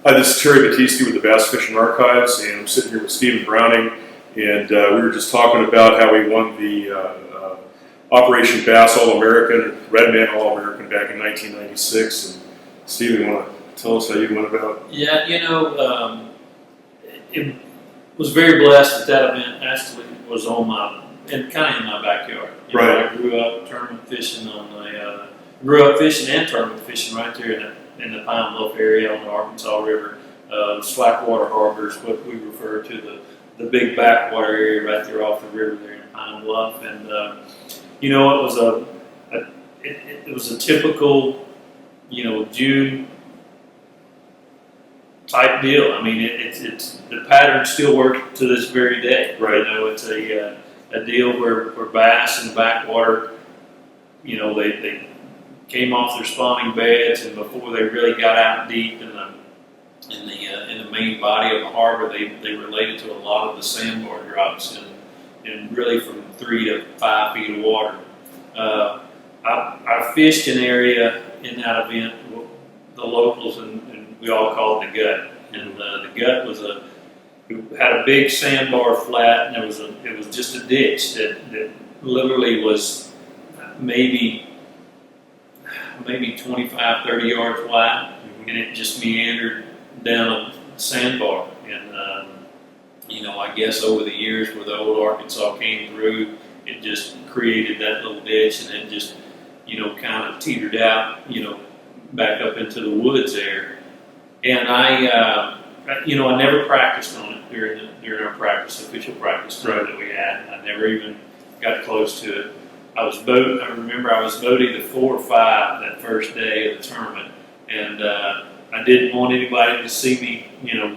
Hi, this is Terry Battisti with the Bass Fishing Archives, and I'm sitting here with Stephen Browning, and we were just talking about how we won the Operation Bass All-American, Redman All-American back in 1996. And Stephen, you want to tell us how you went about? Yeah, it was very blessed that event actually was on kind of in my backyard. Right. I grew up tournament fishing grew up fishing and tournament fishing right there in the Pine Bluff area on the Arkansas River. Slackwater Harbor is what we refer to, the big backwater area right there off the river there in Pine Bluff. And it was a typical, June type deal. I mean, it's the pattern still works to this very day. Right. It's a deal where bass and backwater, they came off their spawning beds, and before they really got out deep in the main body of the harbor, they related to a lot of the sandbar drops and really from 3 to 5 feet of water. I fished an area in that event, the locals, and we all called it the gut. And the gut had a big sandbar flat, and it was just a ditch that literally was maybe 25, 30 yards wide, and it just meandered down a sandbar. And I guess over the years where the old Arkansas came through, it just created that little ditch, and then just kind of teetered out, back up into the woods there. And I never practiced on it during our official practice time that we had. I never even got close to it. I remember I was boating the 4 or 5 that first day of the tournament, and I didn't want anybody to see me,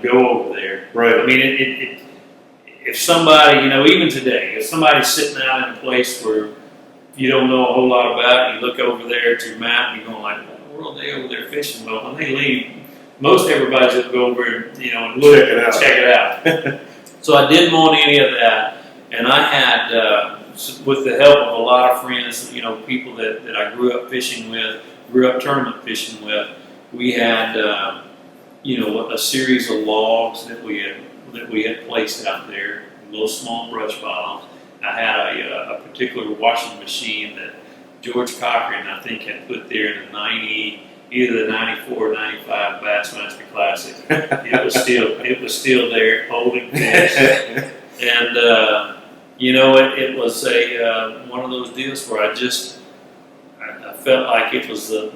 go over there. Right. I mean, if somebody, even today, if somebody's sitting out in a place where you don't know a whole lot about it, you look over there at your map, and you're going like, what in the world are they over there fishing? Well, when they leave, most everybody's going to go over and, and look, check it out. So I didn't want any of that, and I had, with the help of a lot of friends, people that I grew up fishing with, grew up tournament fishing with, we had, a series of logs that we had placed out there, little small brush piles. I had a particular washing machine that George Cochran, I think, had put there in either the 94 or 95 Bassmaster Classic. It was still there, holding fish. And, it was one of those deals where I felt like it was the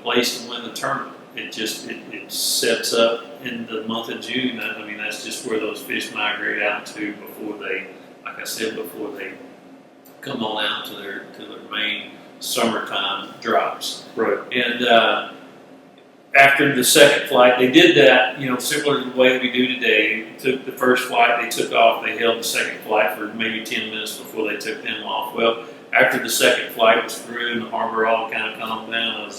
place to win the tournament. It sets up in the month of June. I mean, that's just where those fish migrate out to before they come on out to their main summertime drops. Right. And after the second flight, they did that, similar to the way that we do today. They took the first flight, they took off, they held the second flight for maybe 10 minutes before they took them off. Well, after the second flight was through and the harbor all kind of calmed down,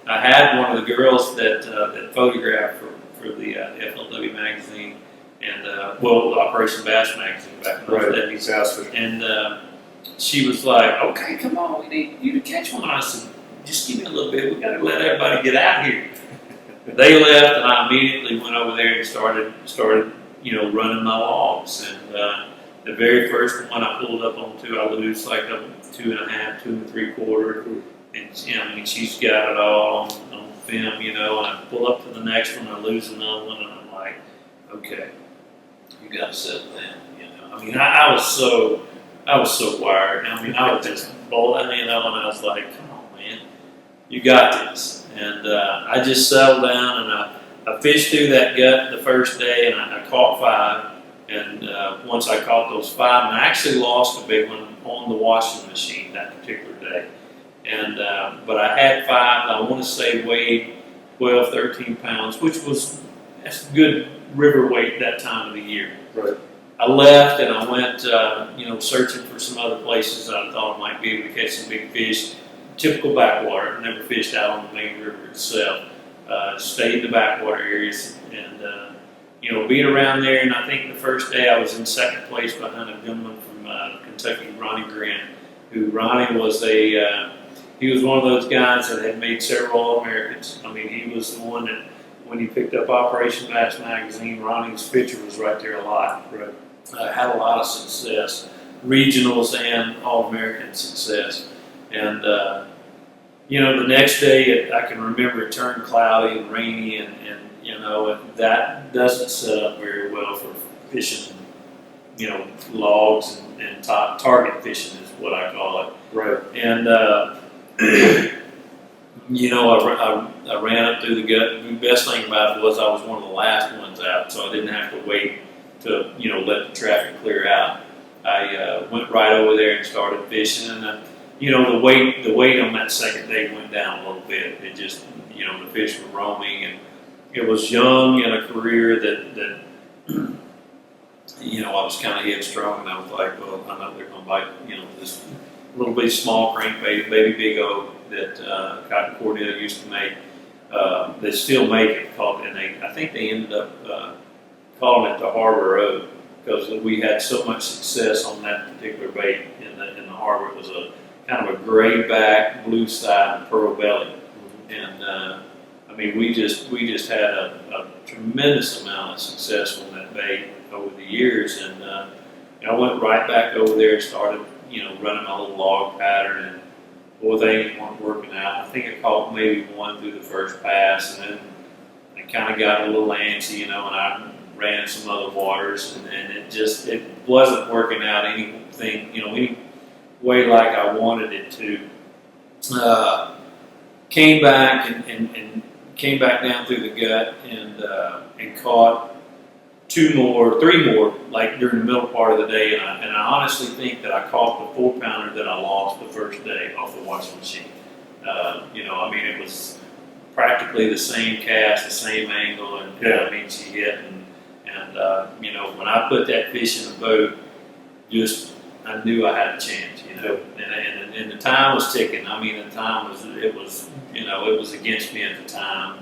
I had one of the girls that photographed for the FLW magazine and Operation Bass magazine back in those days. And she was like, "Okay, come on, we need you to catch one." I said, "Just give me a little bit. We got to let everybody get out here." They left, and I immediately went over there and started running my logs. And the very first one I pulled up onto, I lose like a 2.5, 2 3/4. And she's got it all on film, and I pull up to the next one, I lose another one, and I'm like, okay, you got to settle down, I mean, I was so wired. I mean, I was just bold, and I was like, come on, man, you got this. And I just settled down, and I fished through that gut the first day, and I caught 5. And once I caught those 5, and I actually lost a big one on the washing machine that particular day. And but I had 5. I want to say weighed 12, 13 pounds, that's good river weight that time of the year. Right. I left and I went, searching for some other places I thought I might be able to catch some big fish. Typical backwater. I never fished out on the main river itself. Stayed in the backwater areas and beat around there. And I think the first day I was in second place behind a gentleman from Kentucky, Ronnie Grant, who Ronnie was he was one of those guys that had made several All-Americans. I mean, he was the one that when you picked up Operation Bass magazine, Ronnie's picture was right there a lot. Right. Had a lot of success, regionals and All-American success. And, the next day, I can remember it turned cloudy and rainy, and that doesn't set up very well for fishing, logs and target fishing is what I call it. Right. And, I ran up through the gut. The best thing about it was I was one of the last ones out, so I didn't have to wait to, let the traffic clear out. I went right over there and started fishing, and the weight on that second day went down a little bit. It just, the fish were roaming, and it was young in a career that I was kind of headstrong, and I was like, well, I know they're going to bite, this little bitty small crankbait, baby big O that Cotton Cordell used to make. They still make it, I think they ended up calling it the Harbor O, because we had so much success on that particular bait in the harbor. It was a kind of a gray back, blue side, and pearl belly, and we just had a tremendous amount of success on that bait over the years, and I went right back over there and started running my little log pattern, and boy, things weren't working out. I think I caught maybe one through the first pass, and then I kind of got a little antsy, and I ran some other waters, and it wasn't working out anything, any way like I wanted it to. Came back and came back down through the gut and caught three more, like during the middle part of the day, and I honestly think that I caught the 4-pounder that I lost the first day off the washing machine. It was practically the same cast, the same angle, and she hit, and when I put that fish in the boat, I knew I had a chance, and the time was ticking. The time was against me at the time.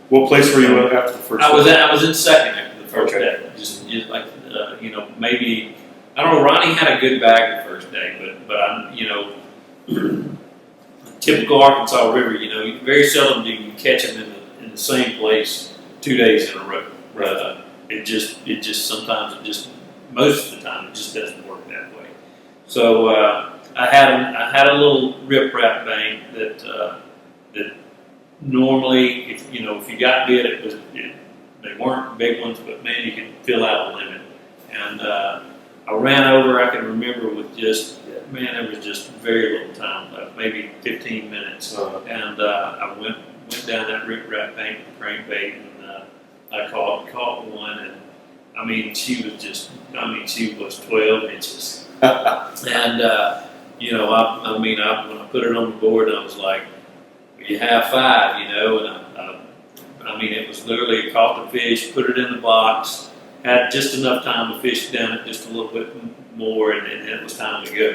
What place were you at after the first? I was in second after the first day. Just like maybe I don't know. Ronnie had a good bag the first day, but I'm typical Arkansas River. Very seldom do you catch them in the same place 2 days in a row. Most of the time it just doesn't work that way. So I had a little riprap bank that normally, if you got bit, they weren't big ones, but man, you could fill out a limit. And I ran over. I can remember with there was just very little time left, maybe 15 minutes, and I went down that riprap bank with crankbait, and I caught one, and she was 12 inches, and when I put it on the board, I was like, you have 5, and it was literally, I caught the fish, put it in the box, had just enough time to fish down it just a little bit more, and it was time to go.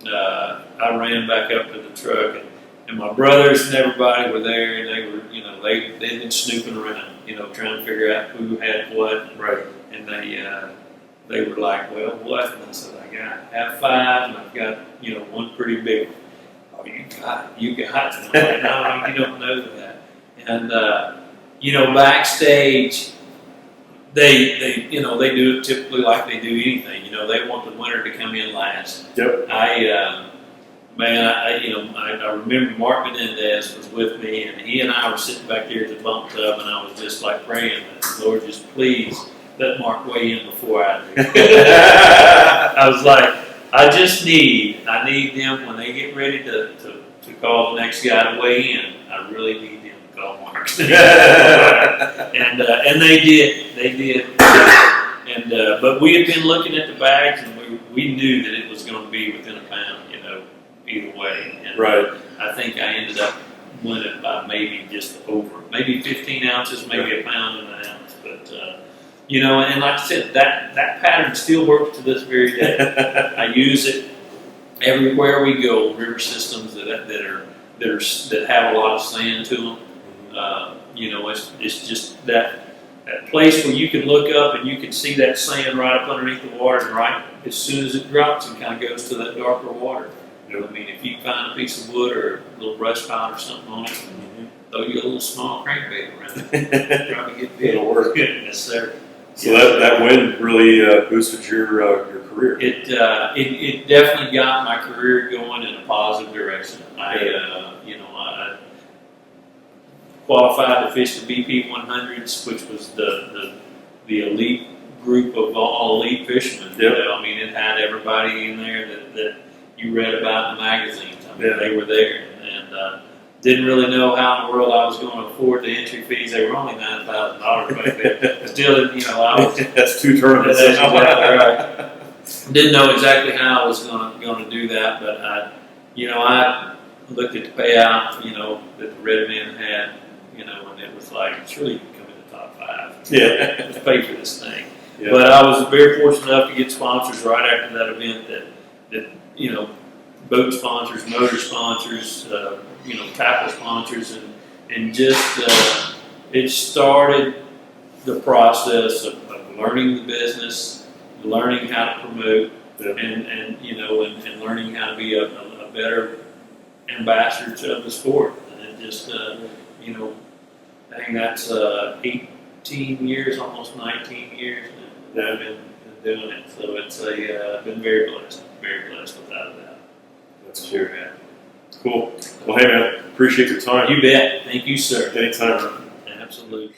I ran back up to the truck, and my brothers and everybody were there, and they were, they'd been snooping around, trying to figure out who had what. Right. And they were like, well, what? And I said, I have 5, and I've got, one pretty big one. Oh, you got it. And I'm like, no, you don't know that. And, backstage, they do it typically like they do anything. They want the winner to come in last. Yep. I remember Mark Menendez was with me, and he and I were sitting back there at the bump tub, and I was just like praying that, Lord, just please let Mark weigh in before I do. I was like, I need them when they get ready to call the next guy to weigh in. I really need them to call Mark. And they did. And but we had been looking at the bags, and we knew that it was going to be within a pound, either way. And right. I think I ended up winning by maybe just over, maybe 15 ounces, maybe a pound and an ounce, but. And like I said, that pattern still works to this very day. I use it everywhere we go. River systems that have a lot of sand to them. It's just that place where you can look up and you can see that sand right up underneath the water, and right as soon as it drops, it kind of goes to that darker water. If you find a piece of wood or a little brush pile or something on it, throw you a little small crankbait around it. Try to get big. It'll work. Yes, sir. So that win really boosted your career. It definitely got my career going in a positive direction. I qualified to fish the BP 100s, which was the elite group of all elite fishermen. Yep. I mean, it had everybody in there that you read about in the magazines. I mean, Yeah. they were there, and didn't really know how in the world I was going to afford the entry fees. They were only $9,000 back then. Still, I was. That's 2 tournaments. That's exactly right. Didn't know exactly how I was going to do that, but I looked at the payout, that the Red Men had, and it was like, surely you can come in the top 5. Yeah. Let's pay for this thing. Yeah. But I was very fortunate enough to get sponsors right after that event that boat sponsors, motor sponsors, tackle sponsors, and just it started the process of learning the business, learning how to promote, Yeah. and learning how to be a better ambassador to the sport. And just I think that's 18 years, almost 19 years that I've been doing it. So it's been very blessed without a doubt. That's Sure cool. have. Cool. Well, hey man, appreciate your time. You bet. Thank you, sir. Anytime. Absolutely.